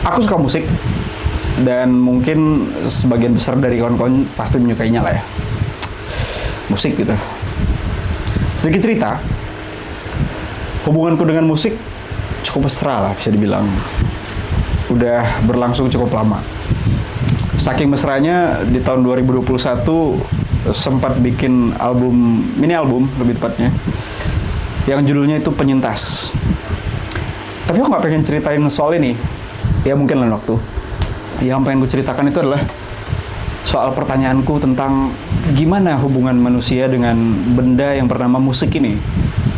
Aku suka musik dan mungkin sebagian besar dari kawan-kawan pasti menyukainya lah ya. Musik gitu. Sedikit cerita, hubunganku dengan musik cukup mesra lah bisa dibilang. Udah berlangsung cukup lama. Saking mesranya di tahun 2021 sempat bikin mini album lebih tepatnya, yang judulnya itu Penyintas. Tapi aku nggak pengen ceritain soal ini, ya mungkin lain waktu. Yang pengen ku ceritakan itu adalah soal pertanyaanku tentang gimana hubungan manusia dengan benda yang bernama musik ini.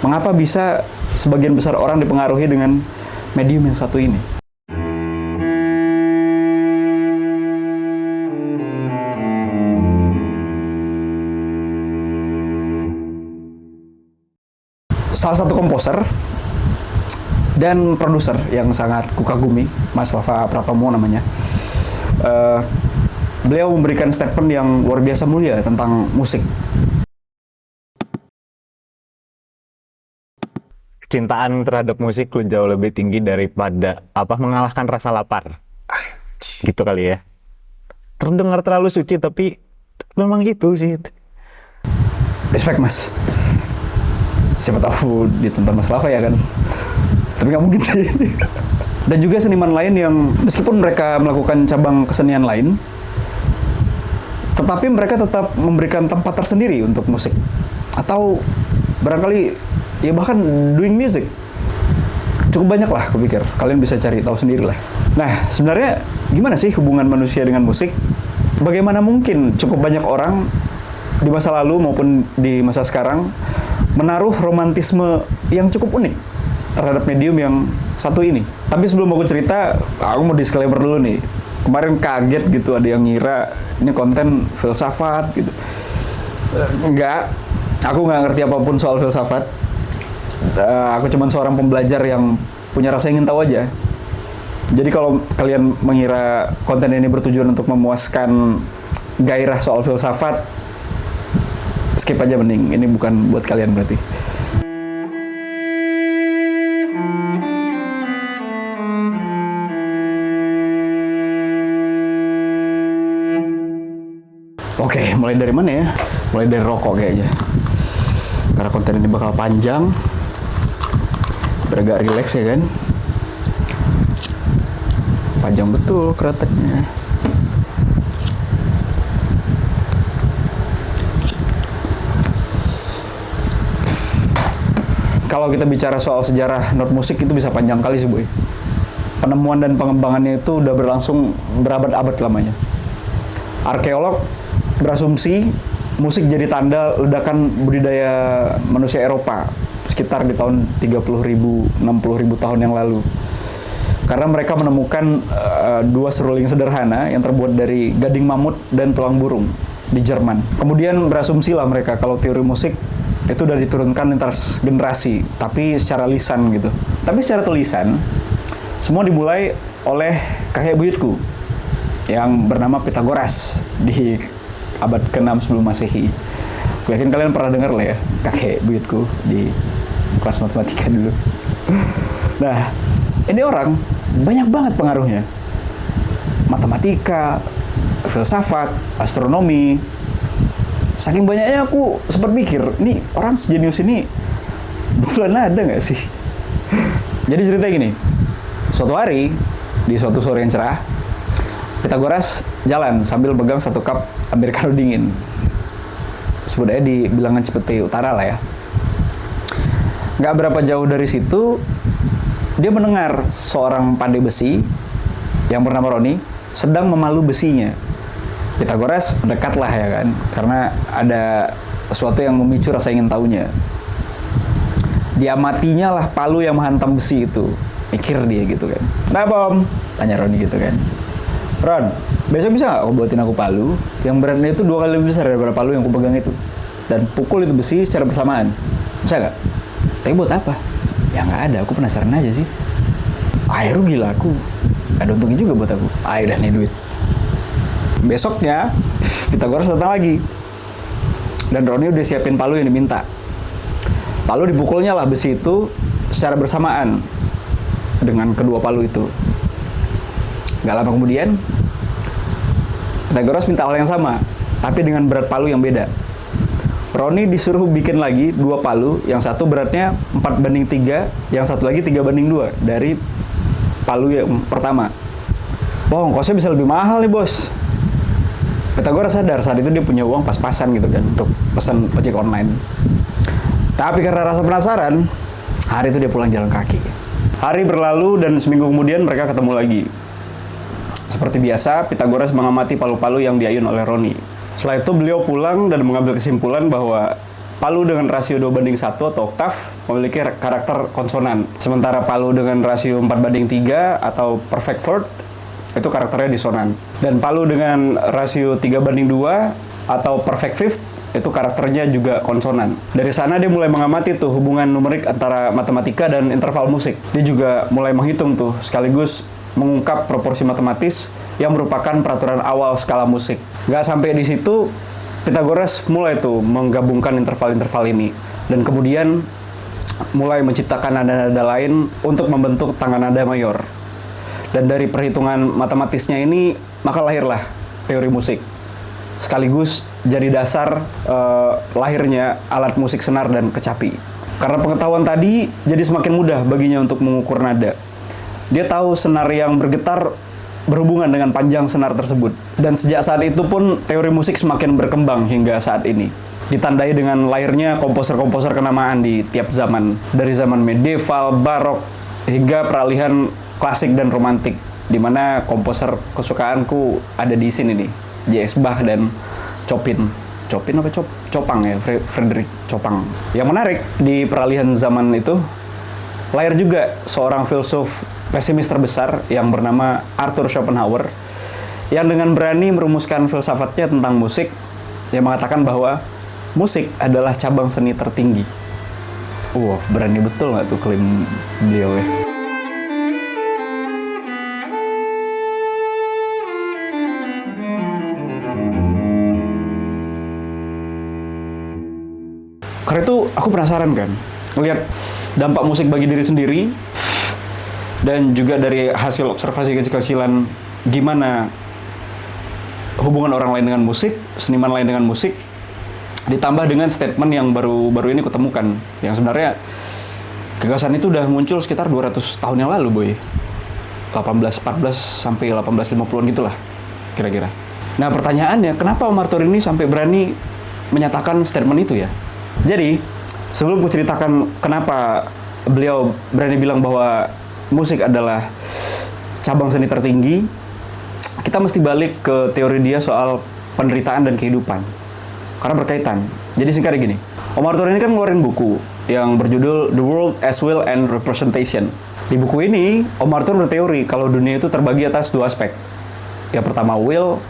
Mengapa bisa sebagian besar orang dipengaruhi dengan medium yang satu ini? Salah satu komposer dan produser yang sangat kukagumi, Mas Lava Pratomo namanya. Beliau memberikan statement yang luar biasa mulia tentang musik. Kecintaan terhadap musik lu jauh lebih tinggi daripada mengalahkan rasa lapar. Gitu kali ya. Terdengar terlalu suci tapi memang gitu sih. Respect Mas. Siapa tahu ditonton Mas Lava ya kan. Tapi nggak mungkin sih. Dan juga seniman lain yang meskipun mereka melakukan cabang kesenian lain, tetapi mereka tetap memberikan tempat tersendiri untuk musik. Atau barangkali ya bahkan doing music. Cukup banyak lah aku pikir. Kalian bisa cari tahu sendiri lah. Nah, sebenarnya gimana sih hubungan manusia dengan musik? Bagaimana mungkin cukup banyak orang di masa lalu maupun di masa sekarang menaruh romantisme yang cukup unik terhadap medium yang satu ini. Tapi sebelum aku cerita, aku mau disclaimer dulu nih. Kemarin kaget gitu, ada yang ngira ini konten filsafat gitu. Enggak, aku nggak ngerti apapun soal filsafat. Aku cuma seorang pembelajar yang punya rasa ingin tahu aja. Jadi kalau kalian mengira konten ini bertujuan untuk memuaskan gairah soal filsafat, skip aja mending. Ini bukan buat kalian berarti. Oke, mulai dari mana ya? Mulai dari rokok kayaknya. Karena konten ini bakal panjang, beragak rileks ya kan? Panjang betul kreteknya. Kalau kita bicara soal sejarah not musik itu bisa panjang kali sih, Boy. Penemuan dan pengembangannya itu udah berlangsung berabad-abad lamanya. Arkeolog berasumsi musik jadi tanda ledakan budidaya manusia Eropa sekitar di tahun 30.000, 60.000 tahun yang lalu. Karena mereka menemukan dua seruling sederhana yang terbuat dari gading mamut dan tulang burung di Jerman. Kemudian berasumsilah mereka kalau teori musik itu udah diturunkan lintas generasi, tapi secara lisan gitu. Tapi secara tulisan, semua dimulai oleh kakek buyutku yang bernama Pythagoras di abad ke-6 sebelum Masehi. Gue yakin kalian pernah dengar lah ya, kakek buyutku di kelas matematika dulu. Nah, ini orang banyak banget pengaruhnya. Matematika, filsafat, astronomi. Saking banyaknya aku sempat mikir, nih orang sejenius ini betulan ada nggak sih? Jadi cerita gini, suatu hari, di suatu sore yang cerah, Pythagoras jalan sambil pegang satu cup americano dingin. Sebut aja di bilangan Cipete Utara lah ya. Nggak berapa jauh dari situ, dia mendengar seorang pandai besi yang bernama Roni sedang memalu besinya. Pythagoras mendekat lah ya kan, karena ada sesuatu yang memicu rasa ingin tahunya. Diamatinya lah palu yang menghantam besi itu. Mikir dia gitu kan. Kenapa om? Tanya Roni gitu kan. Ron, besok bisa nggak kau buatin aku palu yang beratnya itu 2 kali lebih besar daripada palu yang aku pegang itu, dan pukul itu besi secara bersamaan? Bisa nggak? Tapi buat apa? Ya nggak ada, aku penasaran aja sih. Ayo rugi lah aku, ada untungnya juga buat aku. Ayo udah nih duit. Besoknya Pythagoras datang lagi, dan Roni udah siapin palu yang diminta. Lalu dipukulnya lah besi itu secara bersamaan dengan kedua palu itu. Gak lama kemudian, Pythagoras minta hal yang sama, tapi dengan berat palu yang beda. Roni disuruh bikin lagi 2 palu, yang satu beratnya 4:3, yang satu lagi 3:2 dari palu yang pertama. Wah, ongkosnya bisa lebih mahal nih, bos. Pythagoras sadar saat itu dia punya uang pas-pasan gitu kan untuk pesan ojek online. Tapi karena rasa penasaran, hari itu dia pulang jalan kaki. Hari berlalu dan seminggu kemudian mereka ketemu lagi. Seperti biasa, Pythagoras mengamati palu-palu yang diayun oleh Roni. Setelah itu beliau pulang dan mengambil kesimpulan bahwa palu dengan rasio 2:1 atau oktav memiliki karakter konsonan. Sementara palu dengan rasio 4:3 atau perfect fourth itu karakternya disonan. Dan palu dengan rasio 3:2 atau perfect fifth itu karakternya juga konsonan. Dari sana dia mulai mengamati tuh hubungan numerik antara matematika dan interval musik. Dia juga mulai menghitung tuh sekaligus mengungkap proporsi matematis yang merupakan peraturan awal skala musik. Nggak sampai di situ, Pythagoras mulai tuh menggabungkan interval-interval ini dan kemudian mulai menciptakan nada-nada lain untuk membentuk tangga nada mayor. Dan dari perhitungan matematisnya ini maka lahirlah teori musik. Sekaligus jadi dasar lahirnya alat musik senar dan kecapi. Karena pengetahuan tadi jadi semakin mudah baginya untuk mengukur nada. Dia tahu senar yang bergetar berhubungan dengan panjang senar tersebut. Dan sejak saat itu pun teori musik semakin berkembang hingga saat ini. Ditandai dengan lahirnya komposer-komposer kenamaan di tiap zaman. Dari zaman medieval, barok, hingga peralihan klasik dan romantik. Dimana komposer kesukaanku ada di sini nih. J.S. Bach dan Chopin. Chopin apa Chopin ya? Frederick Chopin. Yang menarik, di peralihan zaman itu, lahir juga seorang filsuf pesimis terbesar yang bernama Arthur Schopenhauer yang dengan berani merumuskan filsafatnya tentang musik yang mengatakan bahwa musik adalah cabang seni tertinggi. Wah, berani betul nggak tuh klaim beliau ya? Karena itu aku penasaran kan, ngelihat dampak musik bagi diri sendiri dan juga dari hasil observasi kecil-kecilan gimana hubungan orang lain dengan musik, seniman lain dengan musik, ditambah dengan statement yang baru ini kutemukan, yang sebenarnya gagasan itu udah muncul sekitar 200 tahun yang lalu, boy. 1814 sampai 1850-an gitulah kira-kira. Nah, pertanyaannya, kenapa Om Arthur ini sampai berani menyatakan statement itu ya? Jadi, sebelum ku ceritakan kenapa beliau berani bilang bahwa musik adalah cabang seni tertinggi, kita mesti balik ke teori dia soal penderitaan dan kehidupan. Karena berkaitan. Jadi singkatnya gini, Om Arthur ini kan ngeluarin buku yang berjudul The World as Will and Representation. Di buku ini, Om Arthur berteori kalau dunia itu terbagi atas 2 aspek. Yang pertama will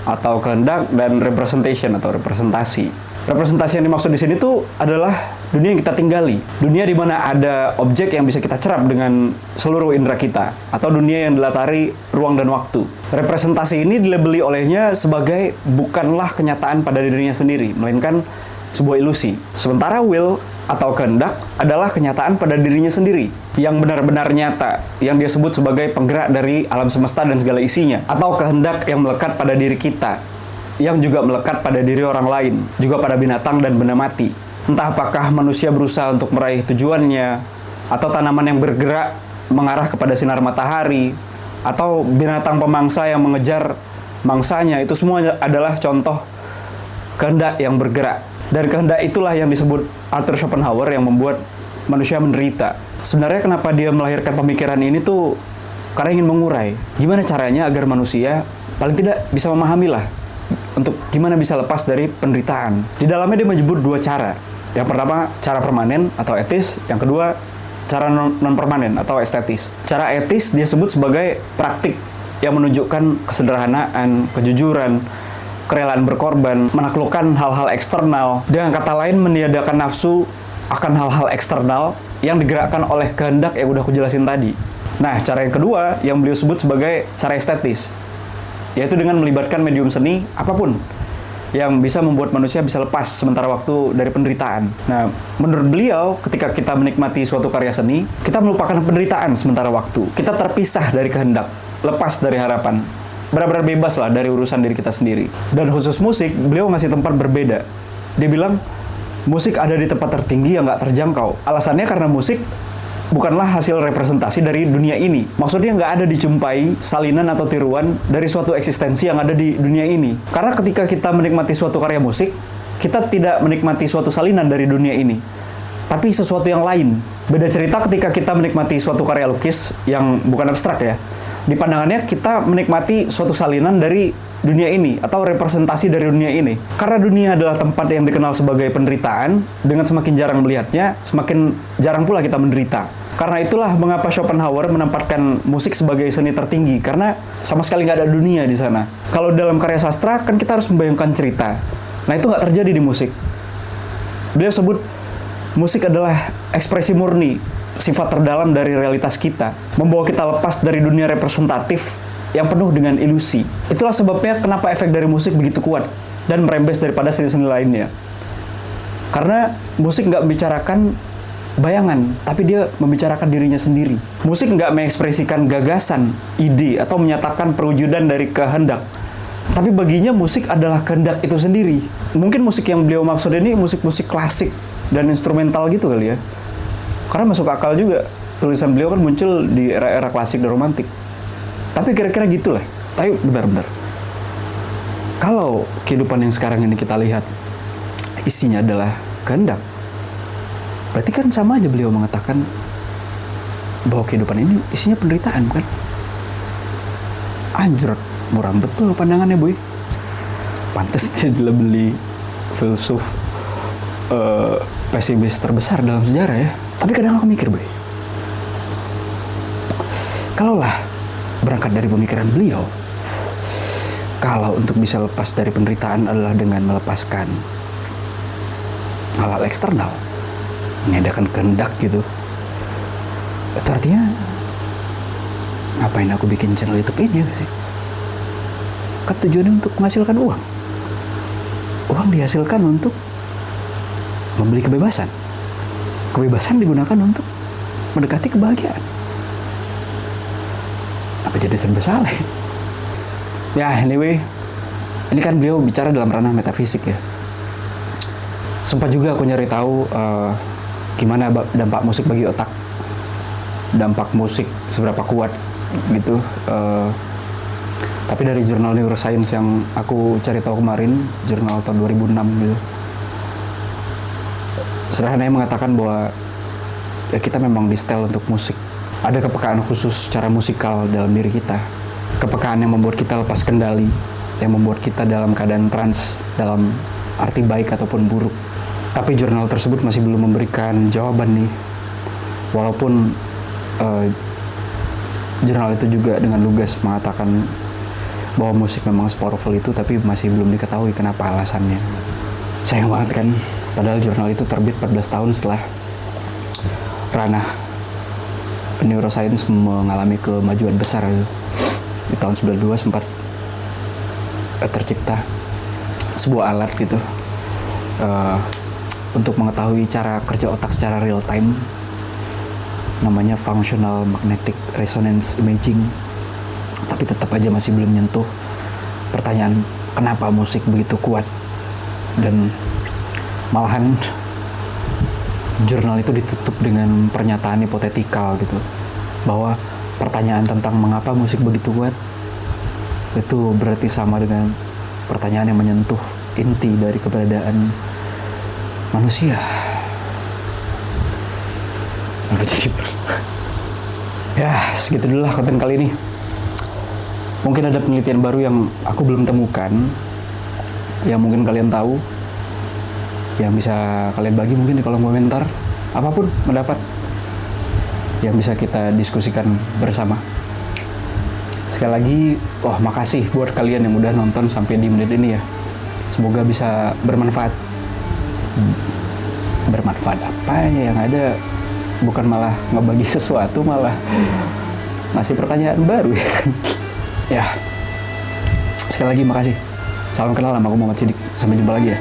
atau kehendak dan representation atau representasi. Representasi yang dimaksud di sini tuh adalah dunia yang kita tinggali. Dunia di mana ada objek yang bisa kita cerap dengan seluruh indera kita. Atau dunia yang dilatari ruang dan waktu. Representasi ini dilabeli olehnya sebagai bukanlah kenyataan pada dirinya sendiri, melainkan sebuah ilusi. Sementara will atau kehendak adalah kenyataan pada dirinya sendiri. Yang benar-benar nyata, yang dia sebut sebagai penggerak dari alam semesta dan segala isinya. Atau kehendak yang melekat pada diri kita, yang juga melekat pada diri orang lain, juga pada binatang dan benda mati. Entah apakah manusia berusaha untuk meraih tujuannya, atau tanaman yang bergerak mengarah kepada sinar matahari, atau binatang pemangsa yang mengejar mangsanya, itu semua adalah contoh kehendak yang bergerak. Dan kehendak itulah yang disebut Arthur Schopenhauer yang membuat manusia menderita. Sebenarnya kenapa dia melahirkan pemikiran ini tuh karena ingin mengurai gimana caranya agar manusia paling tidak bisa memahami lah untuk gimana bisa lepas dari penderitaan. Di dalamnya dia menyebut 2 cara. Yang pertama, cara permanen atau etis. Yang kedua, cara non-permanen atau estetis. Cara etis dia sebut sebagai praktik yang menunjukkan kesederhanaan, kejujuran, kerelaan berkorban, menaklukkan hal-hal eksternal. Dengan kata lain, meniadakan nafsu akan hal-hal eksternal yang digerakkan oleh kehendak yang udah aku jelasin tadi. Nah, cara yang kedua yang beliau sebut sebagai cara estetis, yaitu dengan melibatkan medium seni apapun yang bisa membuat manusia bisa lepas sementara waktu dari penderitaan. Nah, menurut beliau, ketika kita menikmati suatu karya seni, kita melupakan penderitaan sementara waktu. Kita terpisah dari kehendak. lepas dari harapan. Benar-benar bebas lah dari urusan diri kita sendiri. Dan khusus musik, beliau ngasih tempat berbeda. Dia bilang, musik ada di tempat tertinggi yang nggak terjangkau. Alasannya karena musik bukanlah hasil representasi dari dunia ini. Maksudnya nggak ada dijumpai salinan atau tiruan dari suatu eksistensi yang ada di dunia ini. Karena ketika kita menikmati suatu karya musik, kita tidak menikmati suatu salinan dari dunia ini, tapi sesuatu yang lain. Beda cerita ketika kita menikmati suatu karya lukis yang bukan abstrak ya. Di pandangannya kita menikmati suatu salinan dari dunia ini atau representasi dari dunia ini. Karena dunia adalah tempat yang dikenal sebagai penderitaan, dengan semakin jarang melihatnya, semakin jarang pula kita menderita. Karena itulah mengapa Schopenhauer menempatkan musik sebagai seni tertinggi, karena sama sekali nggak ada dunia di sana. Kalau dalam karya sastra kan kita harus membayangkan cerita. Nah itu nggak terjadi di musik. Beliau sebut musik adalah ekspresi murni, sifat terdalam dari realitas kita, membawa kita lepas dari dunia representatif yang penuh dengan ilusi. Itulah sebabnya kenapa efek dari musik begitu kuat dan merembes daripada seni-seni lainnya. Karena musik nggak membicarakan bayangan, tapi dia membicarakan dirinya sendiri. Musik nggak mengekspresikan gagasan, ide, atau menyatakan perwujudan dari kehendak. Tapi baginya musik adalah kehendak itu sendiri. Mungkin musik yang beliau maksud ini musik-musik klasik dan instrumental gitu kali ya. Karena masuk akal juga, tulisan beliau kan muncul di era-era klasik dan romantik. Tapi kira-kira gitulah. Tapi bentar-bentar. Kalau kehidupan yang sekarang ini kita lihat, isinya adalah kehendak, berarti kan sama aja beliau mengatakan bahwa kehidupan ini isinya penderitaan, kan? Anjrot, muram betul pandangannya, boy. Pantes jadilah beli filsuf pesimis terbesar dalam sejarah ya. Tapi kadang aku mikir, boy, kalaulah berangkat dari pemikiran beliau, kalau untuk bisa lepas dari penderitaan adalah dengan melepaskan hal-hal eksternal, meniadakan kehendak gitu, itu artinya ngapain aku bikin channel YouTube ini ya gak sih? Kan tujuannya untuk menghasilkan uang. Uang dihasilkan untuk membeli kebebasan. Kebebasan digunakan untuk mendekati kebahagiaan. Apa jadi serba salah? Ya, anyway, ini kan beliau bicara dalam ranah metafisik ya. Sempat juga aku nyari tahu gimana dampak musik bagi otak, dampak musik seberapa kuat gitu. Tapi dari jurnal neuroscience yang aku cari tahu kemarin, jurnal tahun 2006 gitu, sederhananya mengatakan bahwa ya kita memang di-setel untuk musik. Ada kepekaan khusus secara musikal dalam diri kita. Kepekaan yang membuat kita lepas kendali, yang membuat kita dalam keadaan trans, dalam arti baik ataupun buruk. Tapi jurnal tersebut masih belum memberikan jawaban nih. Walaupun jurnal itu juga dengan lugas mengatakan bahwa musik memang powerful itu, tapi masih belum diketahui kenapa alasannya. Sayang banget kan, padahal jurnal itu terbit 14 tahun setelah ranah neuroscience mengalami kemajuan besar. Di tahun 92 sempat tercipta sebuah alat gitu untuk mengetahui cara kerja otak secara real time, namanya functional magnetic resonance imaging. Tapi tetap aja masih belum nyentuh pertanyaan kenapa musik begitu kuat. Dan malahan jurnal itu ditutup dengan pernyataan hipotetikal gitu, bahwa pertanyaan tentang mengapa musik begitu kuat itu berarti sama dengan pertanyaan yang menyentuh inti dari keberadaan manusia. Apa jadi? Ya, segitu dulu lah konten kali ini. Mungkin ada penelitian baru yang aku belum temukan, yang mungkin kalian tahu, yang bisa kalian bagi mungkin di kolom komentar. Apapun pendapat yang bisa kita diskusikan bersama. Sekali lagi, makasih buat kalian yang udah nonton sampai di menit ini ya. Semoga bisa bermanfaat. Bermanfaat apa ya, yang ada bukan malah ngebagi sesuatu, malah ngasih pertanyaan baru ya kan. Ya, sekali lagi makasih. Salam kenal, nama aku Muhammad Sidik. Sampai jumpa lagi ya.